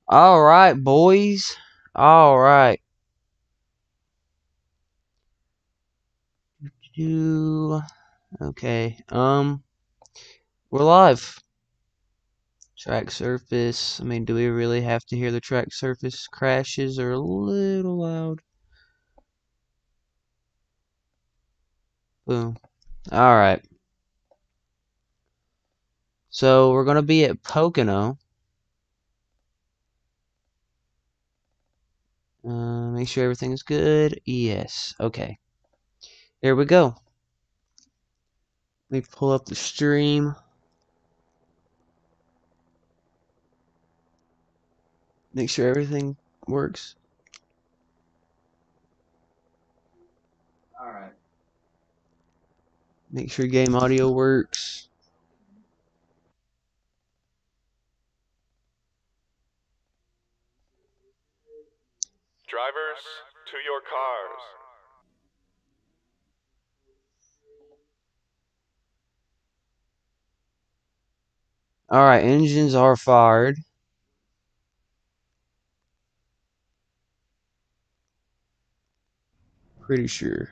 All right, boys. All right. Okay. We're live. Track surface. I mean, do we really have to hear the track surface? Crashes are a little loud. Boom. All right. So we're gonna be at Pocono. Make sure everything's good. Yes. Okay. Here we go. Let me pull up the stream. Make sure everything works. All right. Make sure game audio works. Drivers, to your cars. All right, engines are fired. Pretty sure.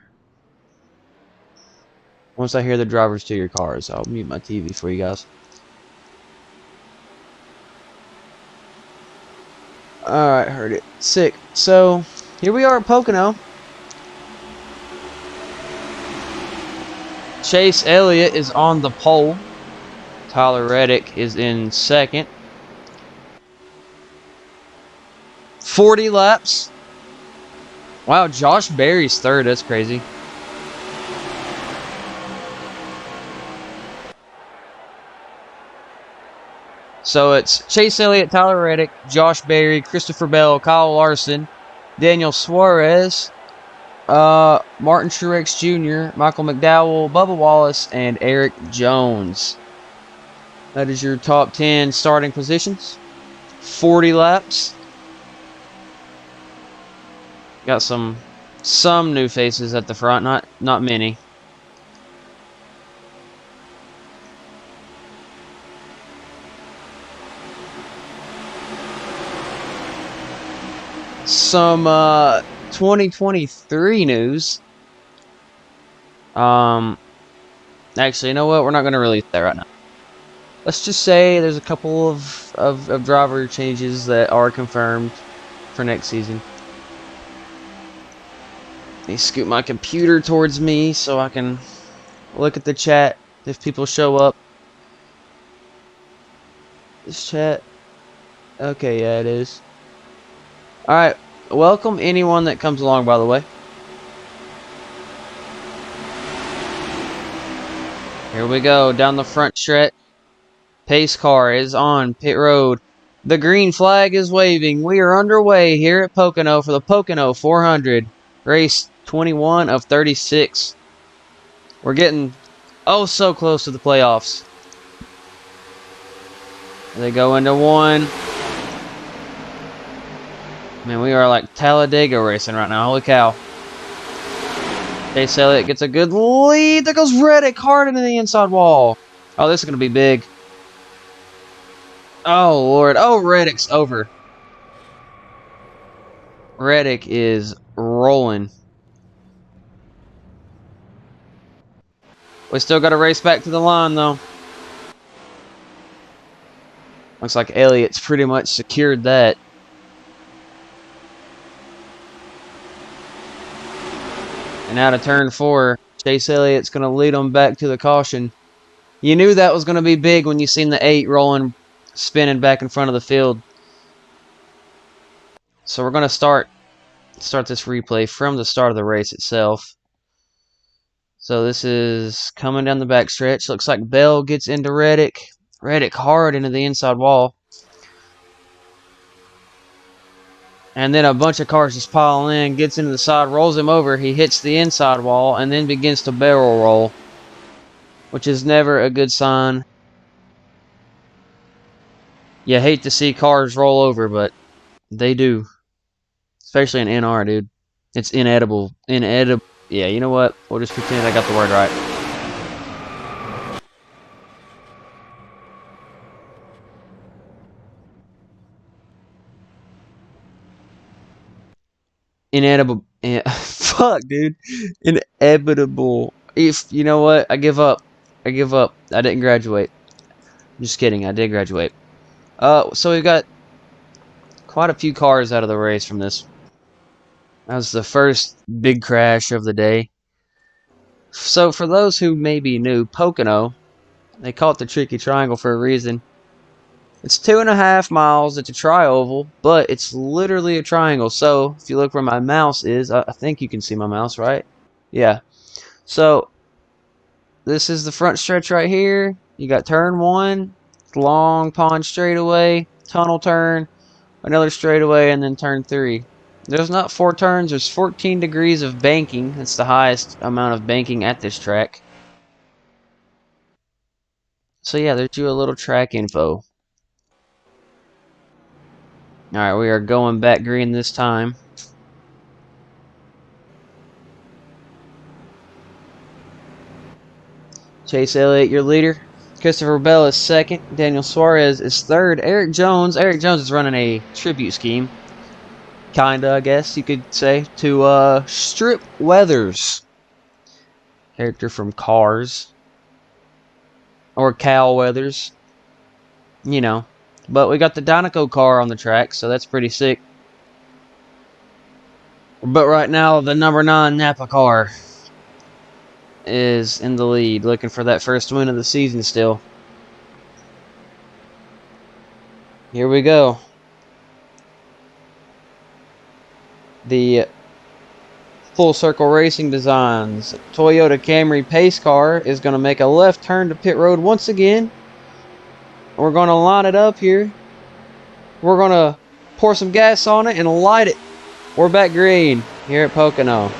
Once I hear the drivers to your cars, I'll mute my TV for you guys. Alright, heard it. Sick. So, here we are at Pocono. Chase Elliott is on the pole. Tyler Reddick is in second. 40 laps. Wow, Josh Berry's third. That's crazy. So it's Chase Elliott, Tyler Reddick, Josh Berry, Christopher Bell, Kyle Larson, Daniel Suarez, Martin Truex Jr., Michael McDowell, Bubba Wallace, and Eric Jones. That is your top 10 starting positions. 40 laps. Got some new faces at the front, not many. Some 2023 news. Actually, you know what? We're not going to release that right now. Let's just say there's a couple of driver changes that are confirmed for next season. Let me scoot my computer towards me so I can look at the chat if people show up. This chat. Okay, yeah, it is. Alright, welcome anyone that comes along, by the way. Here we go, down the front stretch. Pace car is on pit road. The green flag is waving. We are underway here at Pocono for the Pocono 400. Race 21 of 36. We're getting oh so close to the playoffs. They go into one. Man, we are like Talladega racing right now. Holy cow. Chase Elliott gets a good lead. There goes Reddick hard into the inside wall. Oh, this is going to be big. Oh, Lord. Oh, Reddick's over. Reddick is rolling. We still got to race back to the line, though. Looks like Elliott's pretty much secured that. And out of turn 4, Chase Elliott's going to lead them back to the caution. You knew that was going to be big when you seen the 8 rolling, spinning back in front of the field. So we're going to start this replay from the start of the race itself. So this is coming down the backstretch. Looks like Bell gets into Reddick. Reddick hard into the inside wall. And then a bunch of cars just pile in, gets into the side, rolls him over. He hits the inside wall and then begins to barrel roll, which is never a good sign. You hate to see cars roll over, but they do. Especially in NR, dude. It's inedible. Inedible. Yeah, you know what? We'll just pretend I got the word right. inedible. Fuck, dude. Inevitable. If you know what, I give up. I give up. I didn't graduate. Just kidding. I did graduate. So we've got quite a few cars out of the race from this. That was the first big crash of the day. So for those who may be new, Pocono, they call it the Tricky Triangle for a reason. It's 2.5 miles. It's a tri-oval, but it's literally a triangle. So if you look where my mouse is, I think you can see my mouse, right? Yeah. So this is the front stretch right here. You got turn 1, long pond straightaway, tunnel turn, another straightaway, and then turn 3. There's not 4 turns. There's 14 degrees of banking. That's the highest amount of banking at this track. So yeah, there's you a little track info. Alright, we are going back green this time. Chase Elliott, your leader. Christopher Bell is second. Daniel Suarez is third. Eric Jones is running a tribute scheme. Kinda, I guess you could say, to Strip Weathers. Character from Cars. Or Cal Weathers. You know. But we got the Dinoco car on the track, so that's pretty sick. But right now, the number 9 Napa car is in the lead, looking for that first win of the season still. Here we go. The Full Circle Racing Designs Toyota Camry pace car is going to make a left turn to pit road once again. We're going to line it up here. We're going to pour some gas on it and light it. We're back green here at Pocono.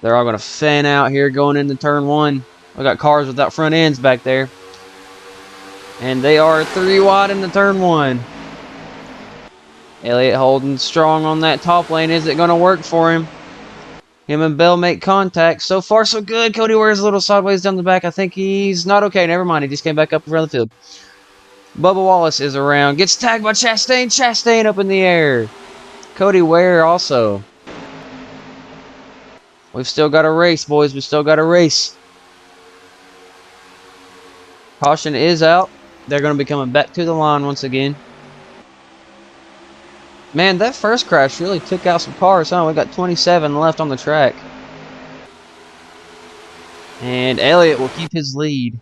They're all going to fan out here going into turn 1. We got cars without front ends back there. And they are 3 wide into turn 1. Elliott holding strong on that top lane. Is it going to work for him? Him and Bell make contact. So far, so good. Cody Ware's a little sideways down the back. I think he's not okay. Never mind. He just came back up around the field. Bubba Wallace is around. Gets tagged by Chastain. Chastain up in the air. Cody Ware also. We've still got a race, boys. We've still got a race. Caution is out. They're going to be coming back to the line once again. Man, that first crash really took out some cars, huh? We got 27 left on the track. And Elliott will keep his lead.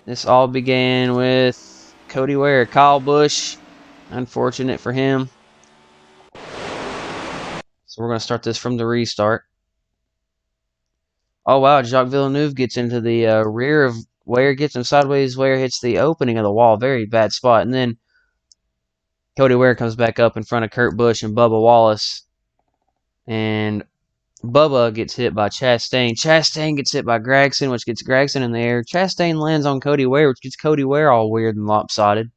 This all began with Cody Ware. Kyle Busch. Unfortunate for him. So we're going to start this from the restart. Oh, wow. Jacques Villeneuve gets into the rear of Ware. Gets him sideways. Ware hits the opening of the wall. Very bad spot. And then Cody Ware comes back up in front of Kurt Busch and Bubba Wallace. And Bubba gets hit by Chastain. Chastain gets hit by Gragson, which gets Gragson in the air. Chastain lands on Cody Ware, which gets Cody Ware all weird and lopsided.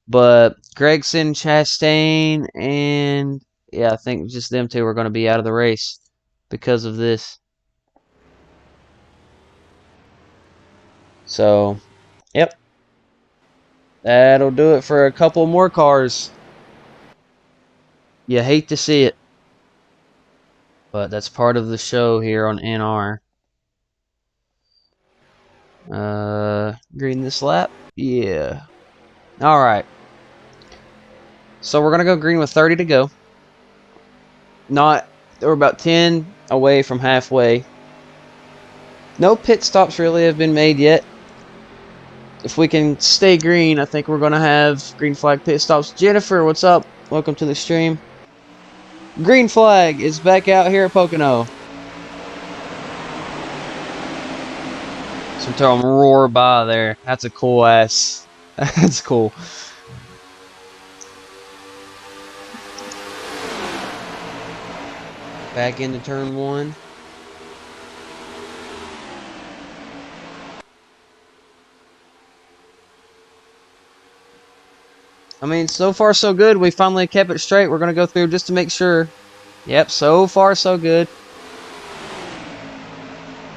But Gragson, Chastain, and yeah, I think just them two are going to be out of the race because of this. So, yep. That'll do it for a couple more cars. You hate to see it. But that's part of the show here on NR. Green this lap? Yeah. Alright. So we're going to go green with 30 to go. We're about 10 away from halfway. No pit stops really have been made yet. If we can stay green, I think we're going to have green flag pit stops. Jennifer, what's up? Welcome to the stream. Green flag is back out here at Pocono. So throw them roar by there. That's a cool ass. That's cool. Back into turn 1. I mean, so far so good. We finally kept it straight. We're going to go through just to make sure. Yep, so far so good.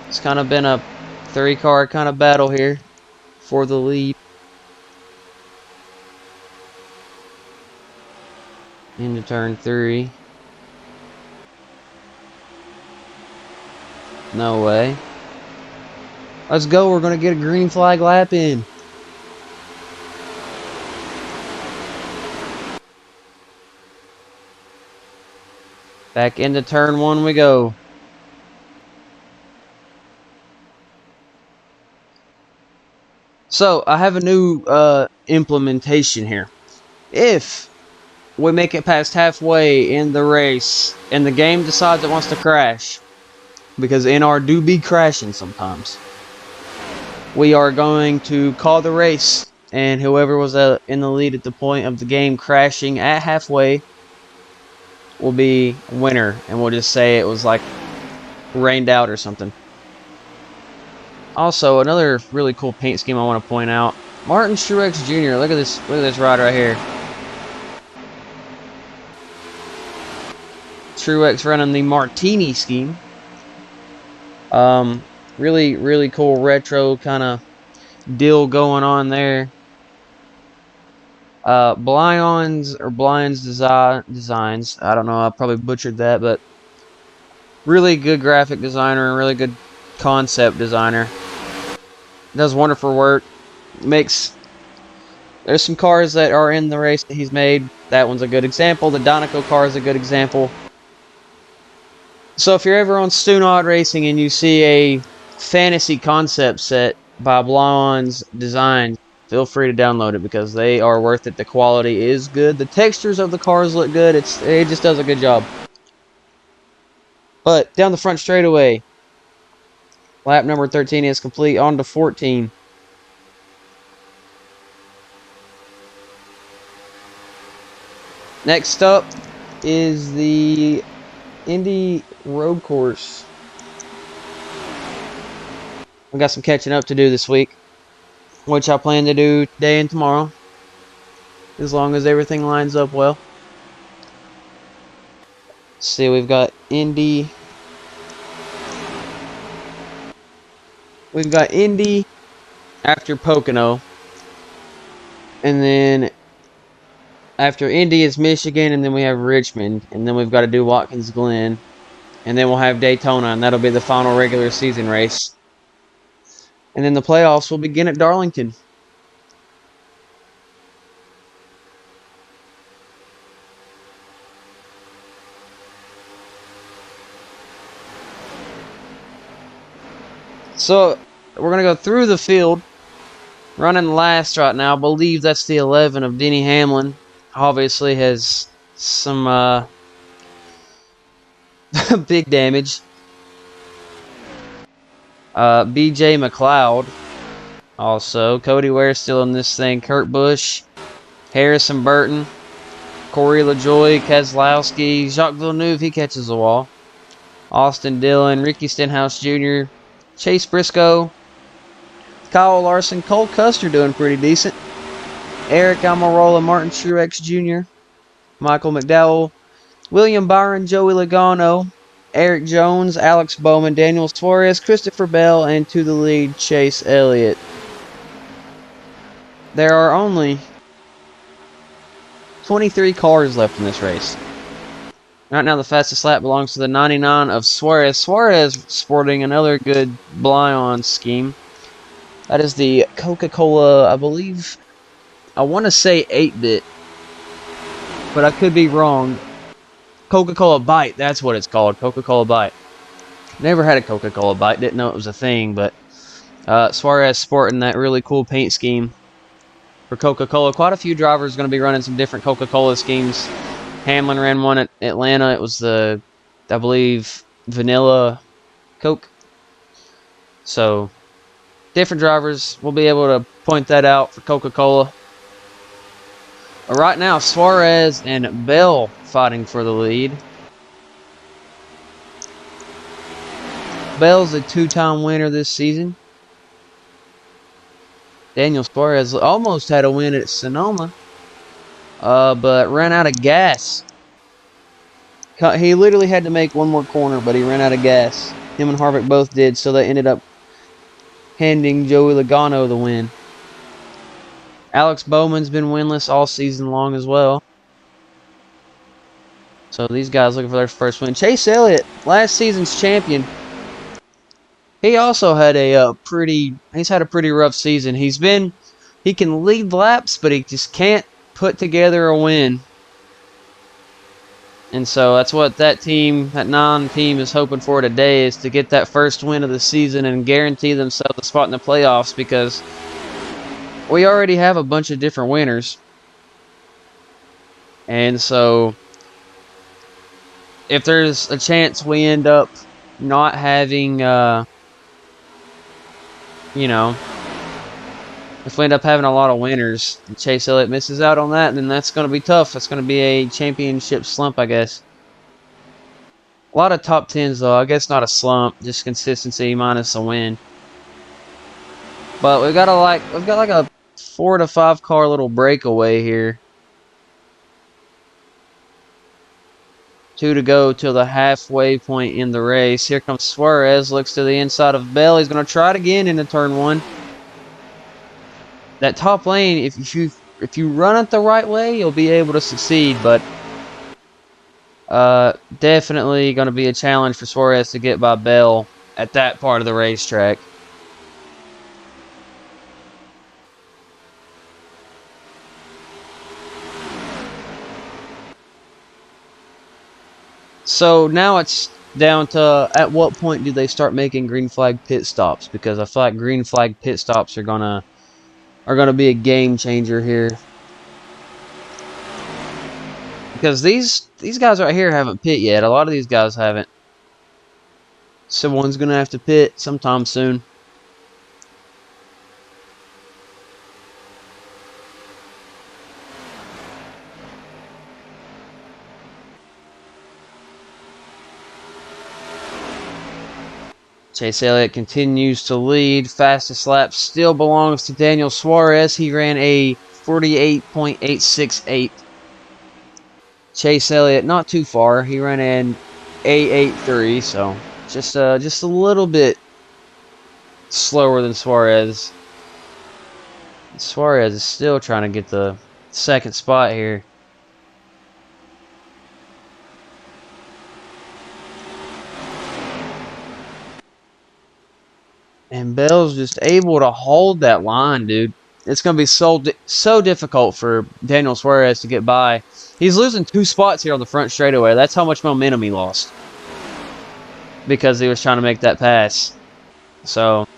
It's kind of been a 3-car kind of battle here for the lead. Into turn 3. No way. Let's go. We're going to get a green flag lap in. Back into turn 1 we go. So, I have a new implementation here. If we make it past halfway in the race and the game decides it wants to crash, because NR do be crashing sometimes, we are going to call the race, and whoever was in the lead at the point of the game crashing at halfway will be winner, and we'll just say it was like rained out or something. Also, another really cool paint scheme I want to point out. Martin Truex Jr. Look at this ride right here. Truex running the Martini scheme. Really cool retro kind of deal going on there. Blyons Designs. I don't know, I probably butchered that, but really good graphic designer, really good concept designer. Does wonderful work. There's some cars that are in the race that he's made. That one's a good example. The Donico car is a good example. So if you're ever on Stunod Racing and you see a fantasy concept set by Blonde's Design, feel free to download it because they are worth it. The quality is good. The textures of the cars look good. It just does a good job. But down the front straightaway, lap number 13 is complete. On to 14. Next up is the Indy Road Course. We got some catching up to do this week, which I plan to do today and tomorrow, as long as everything lines up well. Let's see, we've got Indy. We've got Indy after Pocono, and then after Indy is Michigan, and then we have Richmond, and then we've got to do Watkins Glen, and then we'll have Daytona, and that'll be the final regular season race. And then the playoffs will begin at Darlington. So, we're going to go through the field. Running last right now, I believe that's the 11 of Denny Hamlin. Obviously has some big damage. BJ McLeod. Also, Cody Ware still in this thing. Kurt Busch. Harrison Burton. Corey LaJoie. Keselowski. Jacques Villeneuve, he catches the wall. Austin Dillon. Ricky Stenhouse Jr. Chase Briscoe. Kyle Larson. Cole Custer doing pretty decent. Eric Almirola. Martin Truex Jr. Michael McDowell. William Byron. Joey Logano. Eric Jones, Alex Bowman, Daniel Suarez, Christopher Bell, and to the lead, Chase Elliott. There are only 23 cars left in this race. Right now, the fastest lap belongs to the 99 of Suarez. Suarez sporting another good Blyon scheme. That is the Coca-Cola, I believe, I want to say 8-bit, but I could be wrong. Coca-Cola Bite, that's what it's called, Coca-Cola Bite. Never had a Coca-Cola Bite, didn't know it was a thing, but Suarez sporting that really cool paint scheme for Coca-Cola. Quite a few drivers are going to be running some different Coca-Cola schemes. Hamlin ran one at Atlanta. It was the, I believe, vanilla Coke. So, different drivers will be able to point that out for Coca-Cola. Right now, Suarez and Bell fighting for the lead. Bell's a two-time winner this season. Daniel Suarez almost had a win at Sonoma, but ran out of gas. He literally had to make one more corner, but he ran out of gas. Him and Harvick both did, so they ended up handing Joey Logano the win. Alex Bowman's been winless all season long as well. So these guys looking for their first win. Chase Elliott, last season's champion. He also had he's had a pretty rough season. He can lead laps, but he just can't put together a win. And so that's what that non-team is hoping for today, is to get that first win of the season and guarantee themselves a spot in the playoffs, because we already have a bunch of different winners. And so if there's a chance we end up not having, if we end up having a lot of winners and Chase Elliott misses out on that, then that's going to be tough. That's going to be a championship slump, I guess. A lot of top 10s, though. I guess not a slump, just consistency minus a win. But we've got like a 4 to 5 car little breakaway here. 2 to go till the halfway point in the race. Here comes Suarez, looks to the inside of Bell. He's going to try it again into turn 1. That top lane, if you run it the right way, you'll be able to succeed, but definitely going to be a challenge for Suarez to get by Bell at that part of the racetrack. So now it's down to, at what point do they start making green flag pit stops? Because I feel like green flag pit stops are gonna be a game changer here. Because these guys right here haven't pit yet. A lot of these guys haven't. Someone's gonna have to pit sometime soon. Chase Elliott continues to lead. Fastest lap still belongs to Daniel Suarez. He ran a 48.868. Chase Elliott, not too far. He ran an 883, so just a little bit slower than Suarez. Suarez is still trying to get the second spot here. And Bell's just able to hold that line, dude. It's going to be so difficult for Daniel Suarez to get by. He's losing 2 spots here on the front straightaway. That's how much momentum he lost, because he was trying to make that pass. So,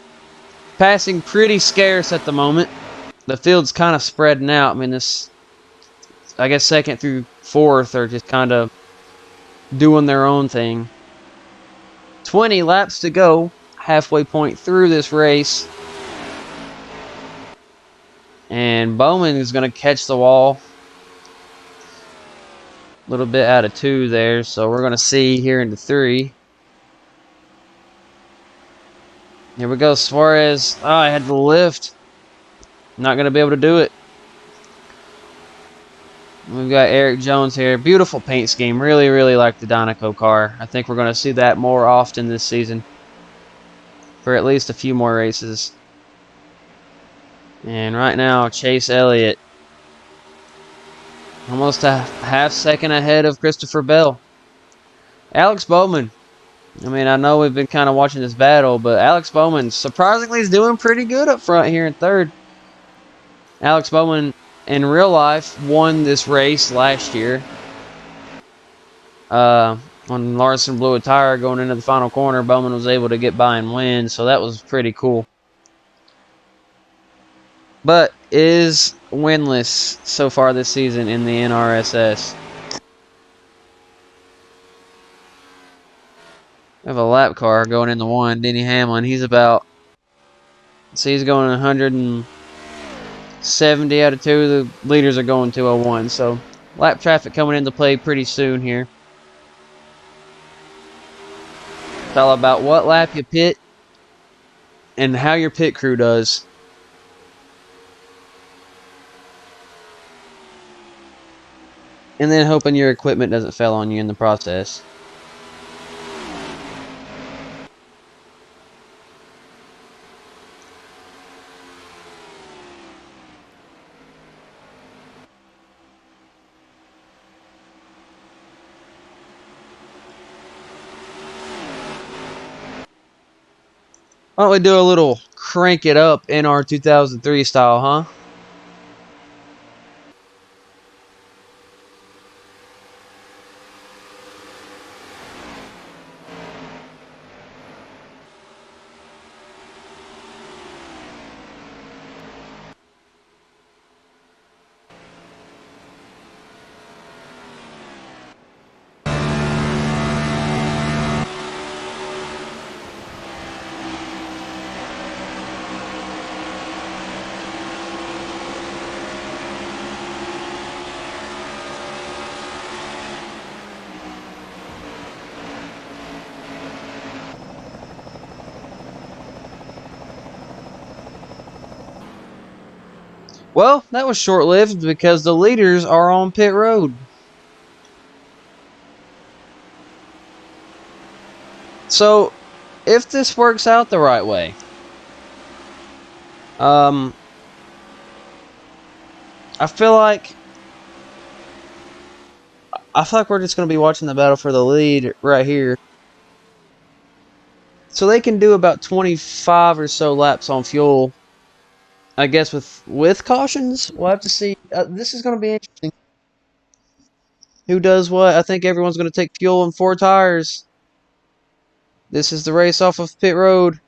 passing pretty scarce at the moment. The field's kind of spreading out. I mean, I guess 2nd through 4th are just kind of doing their own thing. 20 laps to go. Halfway point through this race. And Bowman is going to catch the wall. A little bit out of 2 there. So we're going to see here into 3. Here we go. Suarez. Oh, I had to lift. Not going to be able to do it. We've got Eric Jones here. Beautiful paint scheme. Really, really like the Dynaco car. I think we're going to see that more often this season, for at least a few more races. And right now, Chase Elliott, almost a half second ahead of Christopher Bell. Alex Bowman. I mean, I know we've been kind of watching this battle, but Alex Bowman surprisingly is doing pretty good up front here in 3rd. Alex Bowman, in real life, won this race last year. When Larson blew a tire going into the final corner, Bowman was able to get by and win, so that was pretty cool. But is winless so far this season in the NRSS. We have a lap car going into 1, Denny Hamlin. He's about, see, he's going 170 out of 2. The leaders are going 201. So lap traffic coming into play pretty soon here. It's all about what lap you pit and how your pit crew does. And then hoping your equipment doesn't fail on you in the process. Why don't we do a little crank it up in our 2003 style, huh? Well, that was short-lived because the leaders are on pit road. So, if this works out the right way, I feel like we're just going to be watching the battle for the lead right here. So they can do about 25 or so laps on fuel. I guess with cautions, we'll have to see. This is going to be interesting. Who does what? I think everyone's going to take fuel and 4 tires. This is the race off of pit road.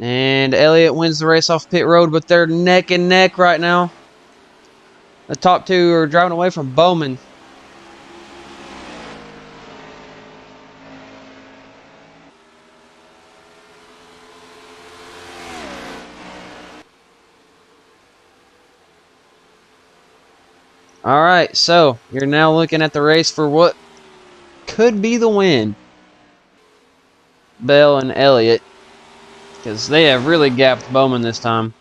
And Elliott wins the race off pit road, but they're neck and neck right now. The top 2 are driving away from Bowman. Alright, so you're now looking at the race for what could be the win. Bell and Elliott, because they have really gapped Bowman this time.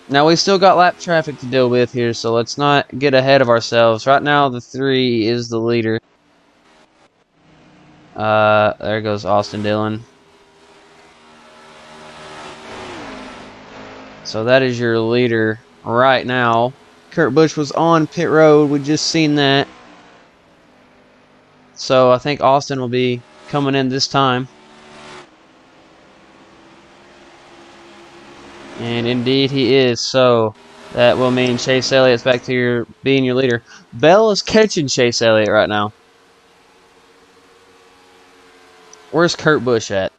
Now we still got lap traffic to deal with here, so let's not get ahead of ourselves. Right now the 3 is the leader. There goes Austin Dillon. So that is your leader right now. Kurt Busch was on pit road. We just seen that. So I think Austin will be coming in this time. And indeed he is. So that will mean Chase Elliott's back to being your leader. Bell is catching Chase Elliott right now. Where's Kurt Busch at?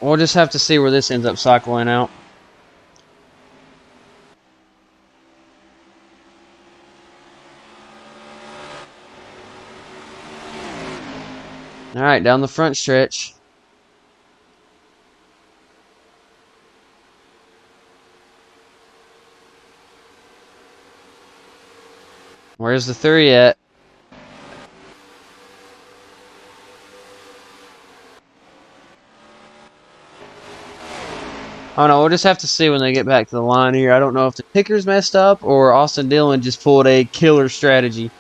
We'll just have to see where this ends up cycling out. Alright, down the front stretch. Where's the 3 at? Oh no, we'll just have to see when they get back to the line here. I don't know if the picker's messed up or Austin Dillon just pulled a killer strategy.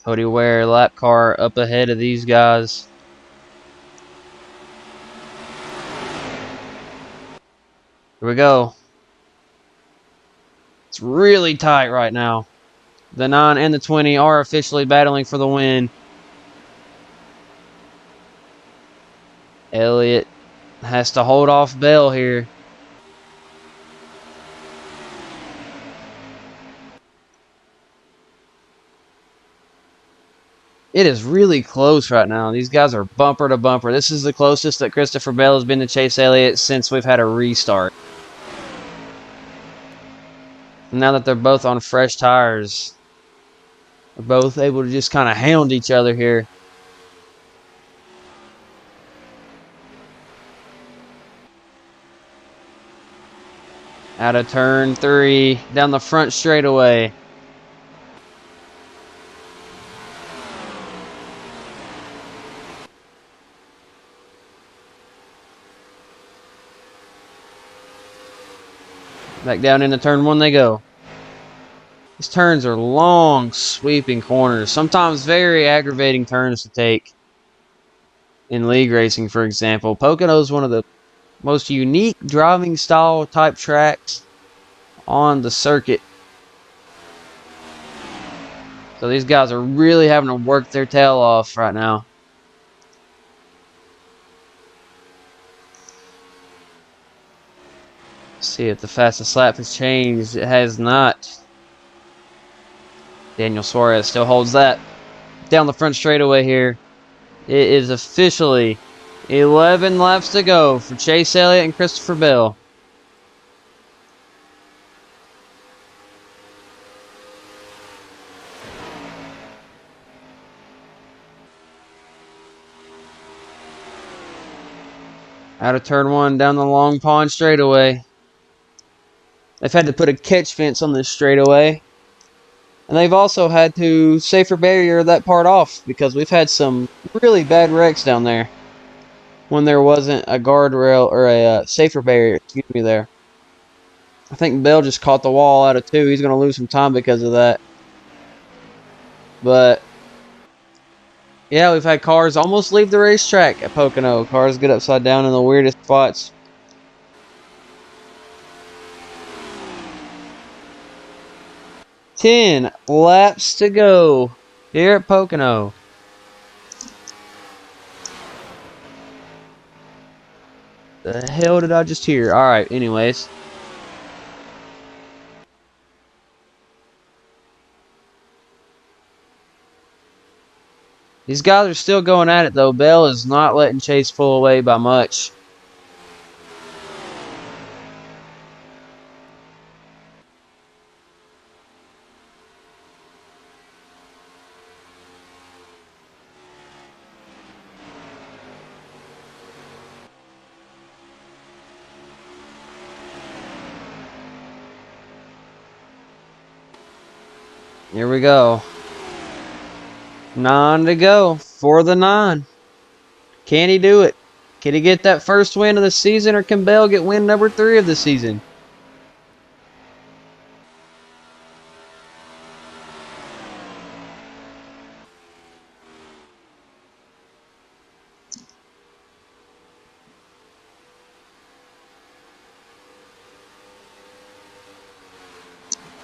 Cody Ware, lap car up ahead of these guys. Here we go. It's really tight right now. The 9 and the 20 are officially battling for the win. Elliott has to hold off Bell here. It is really close right now. These guys are bumper to bumper. This is the closest that Christopher Bell has been to Chase Elliott since we've had a restart. Now that they're both on fresh tires, they're both able to just kind of hound each other here. Out of turn 3, down the front straightaway. Back down into turn 1 they go. These turns are long, sweeping corners. Sometimes very aggravating turns to take. In league racing, for example. Pocono is one of the most unique driving style type tracks on the circuit. So these guys are really having to work their tail off right now. See if the fastest lap has changed. It has not. Daniel Suarez still holds that. Down the front straightaway here. It is officially 11 laps to go for Chase Elliott and Christopher Bell. Out of turn 1 down the long pond straightaway. They've had to put a catch fence on this straightaway. And they've also had to safer barrier that part off because we've had some really bad wrecks down there when there wasn't a guardrail or a safer barrier, excuse me, there. I think Bell just caught the wall out of 2. He's going to lose some time because of that. But, yeah, we've had cars almost leave the racetrack at Pocono. Cars get upside down in the weirdest spots. Ten laps to go here at Pocono. The hell did I just hear? Alright, anyways. These guys are still going at it, though. Bell is not letting Chase pull away by much. Here we go. 9 to go for the 9. Can he do it? Can he get that first win of the season, or can Bell get win number 3 of the season?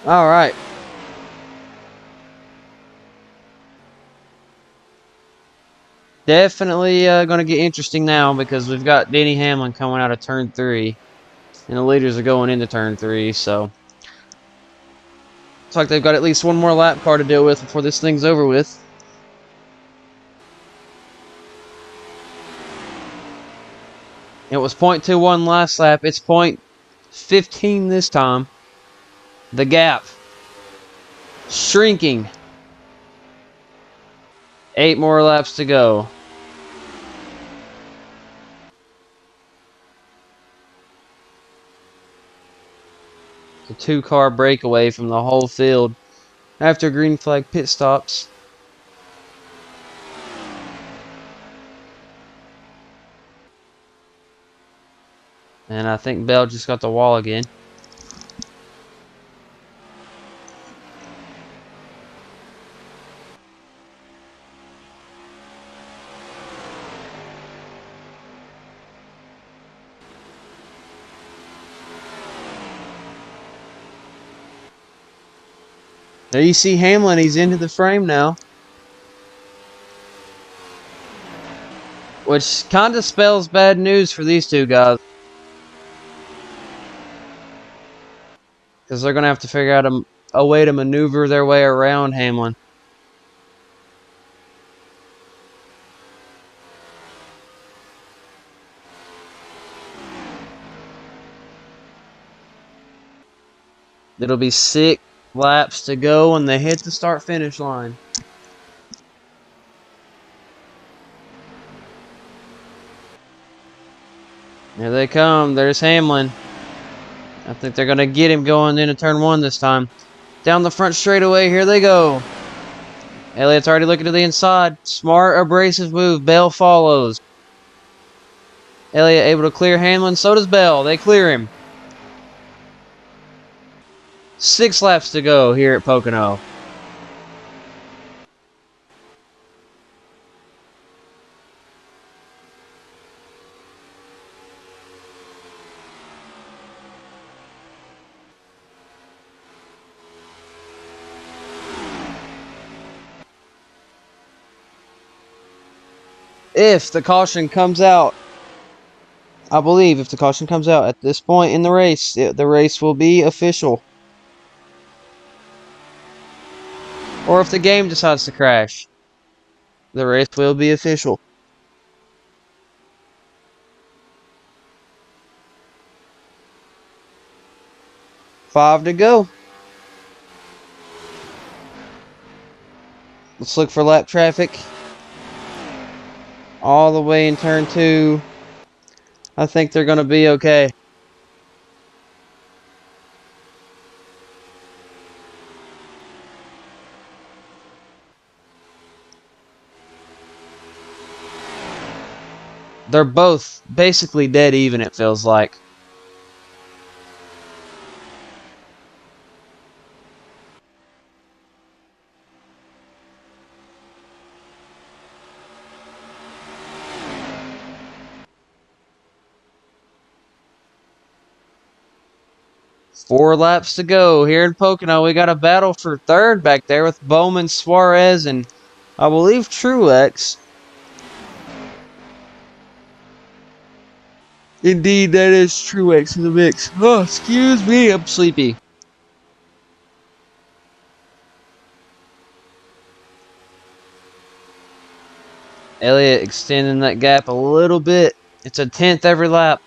All right. Definitely going to get interesting now because we've got Denny Hamlin coming out of turn 3. And the leaders are going into turn 3, so looks like they've got at least one more lap car to deal with before this thing's over with. It was .21 last lap. It's .15 this time. The gap shrinking. 8 more laps to go. A 2-car breakaway from the whole field after green flag pit stops. And I think Bell just got the wall again. There you see Hamlin, he's into the frame now. Which kind of spells bad news for these two guys. Because they're going to have to figure out a way to maneuver their way around Hamlin. It'll be 6 laps to go when they hit the start-finish line. Here they come. There's Hamlin. I think they're going to get him going into turn 1 this time. Down the front straightaway, here they go. Elliott's already looking to the inside. Smart, abrasive move. Bell follows. Elliott able to clear Hamlin. So does Bell. They clear him. 6 laps to go here at Pocono. If the caution comes out, I believe if the caution comes out at this point in the race, the race will be official. Or if the game decides to crash, the race will be official. 5 to go. Let's look for lap traffic. All the way in turn 2. I think they're going to be okay. They're both basically dead even, it feels like. Four laps to go here in Pocono. We got a battle for third back there with Bowman, Suarez, and I believe Truex. Indeed, that is Truex in the mix. Oh, excuse me, I'm sleepy. Elliott extending that gap a little bit. It's a 10th every lap.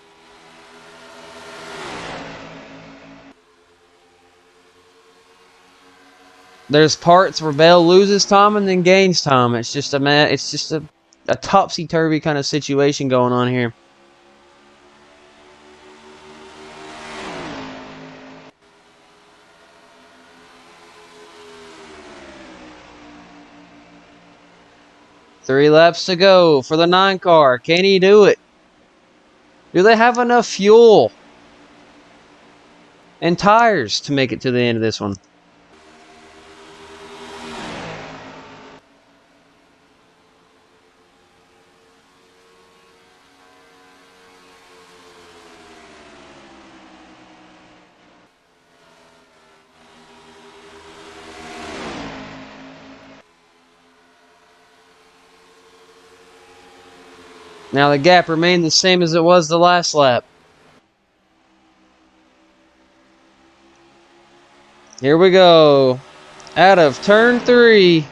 There's parts where Bell loses time and then gains time. It's just a topsy-turvy kind of situation going on here. Three laps to go for the 9 car. Can he do it? Do they have enough fuel and tires to make it to the end of this one? Now the gap remained the same as it was the last lap. Here we go. Out of turn 3.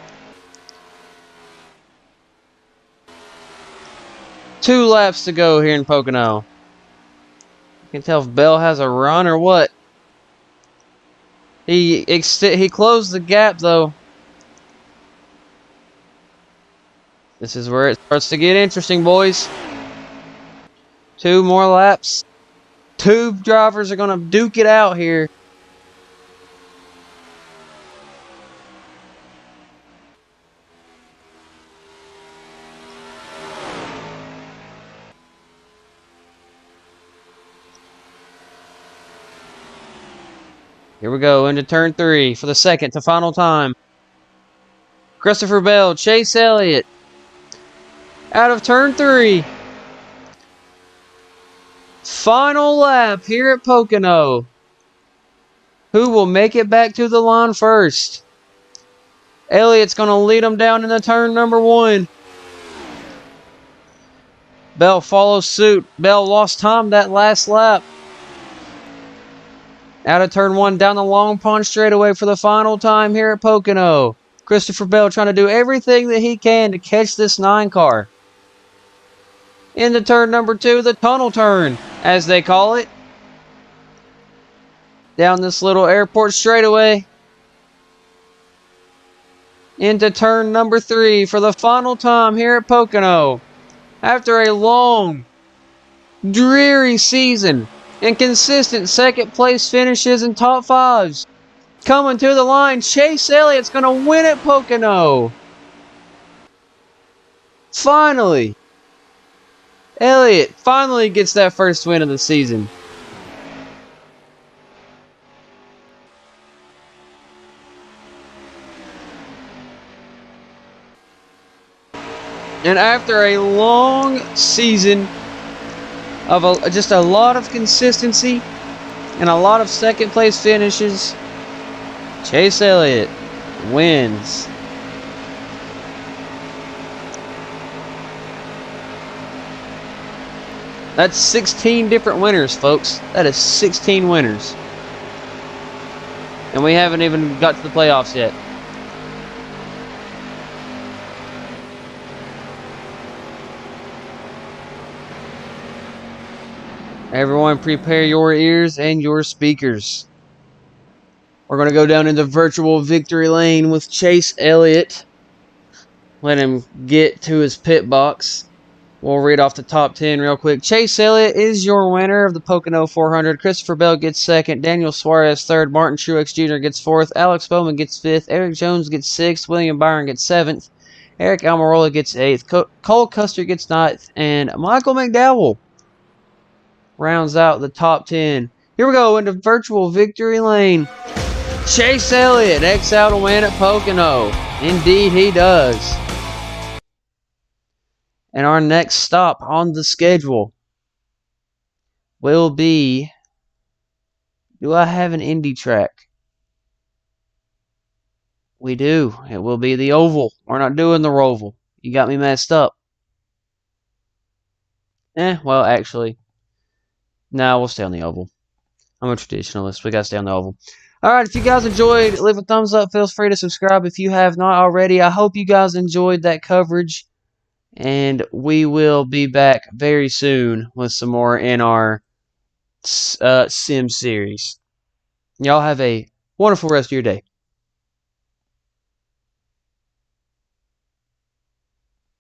2 laps to go here in Pocono. You can tell if Bell has a run or what. He closed the gap though. This is where it starts to get interesting, boys. 2 more laps. 2 drivers are going to duke it out here. Here we go into turn 3 for the second to final time. Christopher Bell, Chase Elliott. Out of turn 3. Final lap here at Pocono. Who will make it back to the line first? Elliott's going to lead them down into turn number 1. Bell follows suit. Bell lost time that last lap. Out of turn 1 down the Long Pond straightaway for the final time here at Pocono. Christopher Bell trying to do everything that he can to catch this 9 car. Into turn number 2, the tunnel turn, as they call it. Down this little airport straightaway. Into turn number 3 for the final time here at Pocono. After a long, dreary season and consistent second place finishes and top 5s. Coming to the line, Chase Elliott's going to win at Pocono. Finally. Elliott finally gets that first win of the season. And after a long season of just a lot of consistency and a lot of second place finishes, Chase Elliott wins. That's 16 different winners, folks. That is 16 winners. And we haven't even got to the playoffs yet. Everyone prepare your ears and your speakers. We're going to go down into virtual victory lane with Chase Elliott. Let him get to his pit box. We'll read off the top 10 real quick. Chase Elliott is your winner of the Pocono 400. Christopher Bell gets second. Daniel Suarez third. Martin Truex Jr. gets fourth. Alex Bowman gets fifth. Eric Jones gets sixth. William Byron gets seventh. Eric Almirola gets eighth. Cole Custer gets ninth. And Michael McDowell rounds out the top 10. Here we go into virtual victory lane. Chase Elliott X out a win at Pocono. Indeed he does. And our next stop on the schedule will be, do I have an Indy track? We do. It will be the Oval. We're not doing the Roval. You got me messed up. Well, actually, no, we'll stay on the Oval. I'm a traditionalist. We got to stay on the Oval. Alright, if you guys enjoyed, leave a thumbs up. Feel free to subscribe if you have not already. I hope you guys enjoyed that coverage. And we will be back very soon with some more in our Sim series. Y'all have a wonderful rest of your day.